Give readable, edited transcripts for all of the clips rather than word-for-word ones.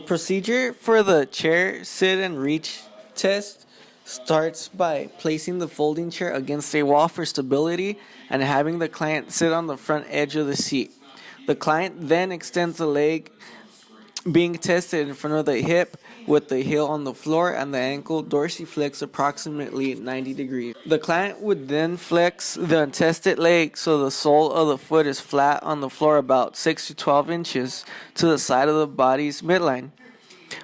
procedure for the chair, sit, and reach test starts by placing the folding chair against a wall for stability and having the client sit on the front edge of the seat. The client then extends the leg being tested in front of the hip with the heel on the floor and the ankle dorsiflex approximately 90 degrees. The client would then flex the untested leg so the sole of the foot is flat on the floor about 6 to 12 inches to the side of the body's midline.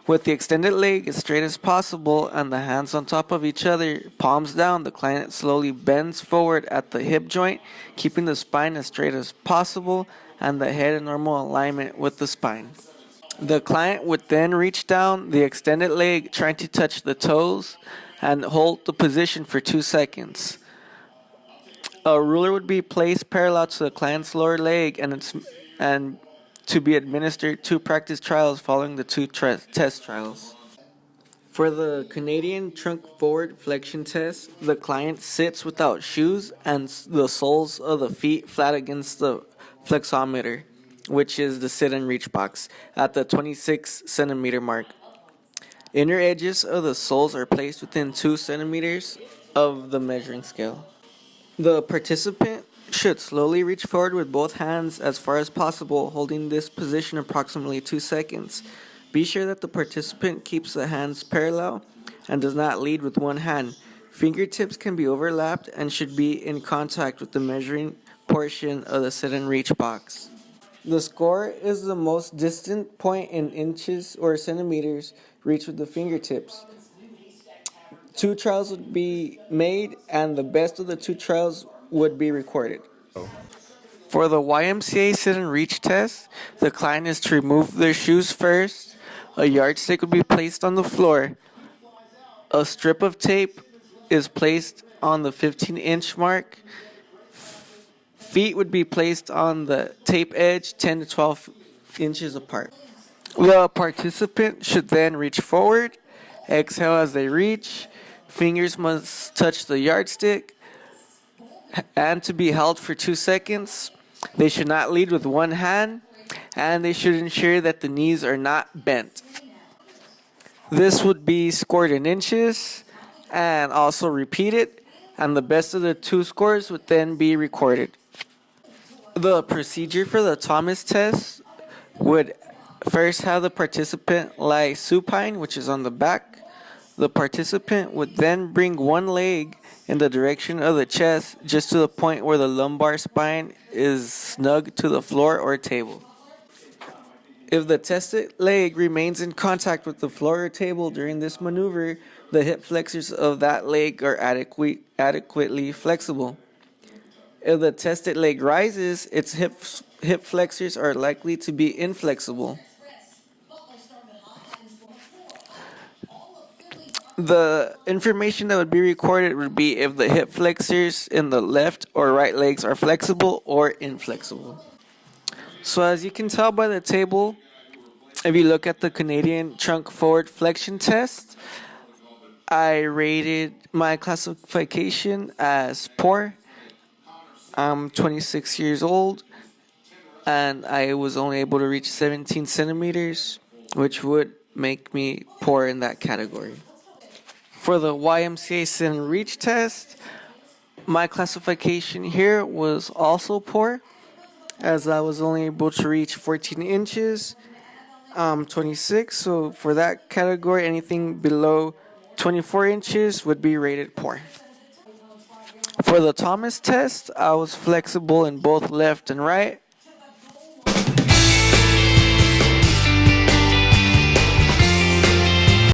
With the extended leg as straight as possible and the hands on top of each other, palms down, the client slowly bends forward at the hip joint, keeping the spine as straight as possible and the head in normal alignment with the spine. The client would then reach down the extended leg, trying to touch the toes, and hold the position for 2 seconds. A ruler would be placed parallel to the client's lower leg and to be administered 2 practice trials following the 2 test trials. For the Canadian trunk forward flexion test, the client sits without shoes and the soles of the feet flat against the flexometer, which is the sit and reach box, at the 26 centimeter mark. Inner edges of the soles are placed within 2 centimeters of the measuring scale. The participant should slowly reach forward with both hands as far as possible, holding this position approximately 2 seconds. Be sure that the participant keeps the hands parallel and does not lead with one hand. Fingertips can be overlapped and should be in contact with the measuring portion of the sit and reach box. The score is the most distant point in inches or centimeters reached with the fingertips. 2 trials would be made, and the best of the 2 trials would be recorded. For the YMCA sit and reach test, the client is to remove their shoes first. A yardstick would be placed on the floor. A strip of tape is placed on the 15-inch mark. Feet would be placed on the tape edge 10 to 12 inches apart. The participant should then reach forward, exhale as they reach. Fingers must touch the yardstick and to be held for 2 seconds. They should not lead with one hand, and they should ensure that the knees are not bent. This would be scored in inches and also repeated, and the best of the 2 scores would then be recorded. The procedure for the Thomas test would first have the participant lie supine, which is on the back. The participant would then bring one leg in the direction of the chest, just to the point where the lumbar spine is snug to the floor or table. If the tested leg remains in contact with the floor or table during this maneuver, the hip flexors of that leg are adequately flexible. If the tested leg rises, its hip flexors are likely to be inflexible. The information that would be recorded would be if the hip flexors in the left or right legs are flexible or inflexible. So as you can tell by the table, if you look at the Canadian trunk forward flexion test, I rated my classification as poor. I'm 26 years old, and I was only able to reach 17 centimeters, which would make me poor in that category. For the YMCA sit and reach test, my classification here was also poor, as I was only able to reach 14 inches. 26, so for that category, anything below 24 inches would be rated poor. For the Thomas test, I was flexible in both left and right.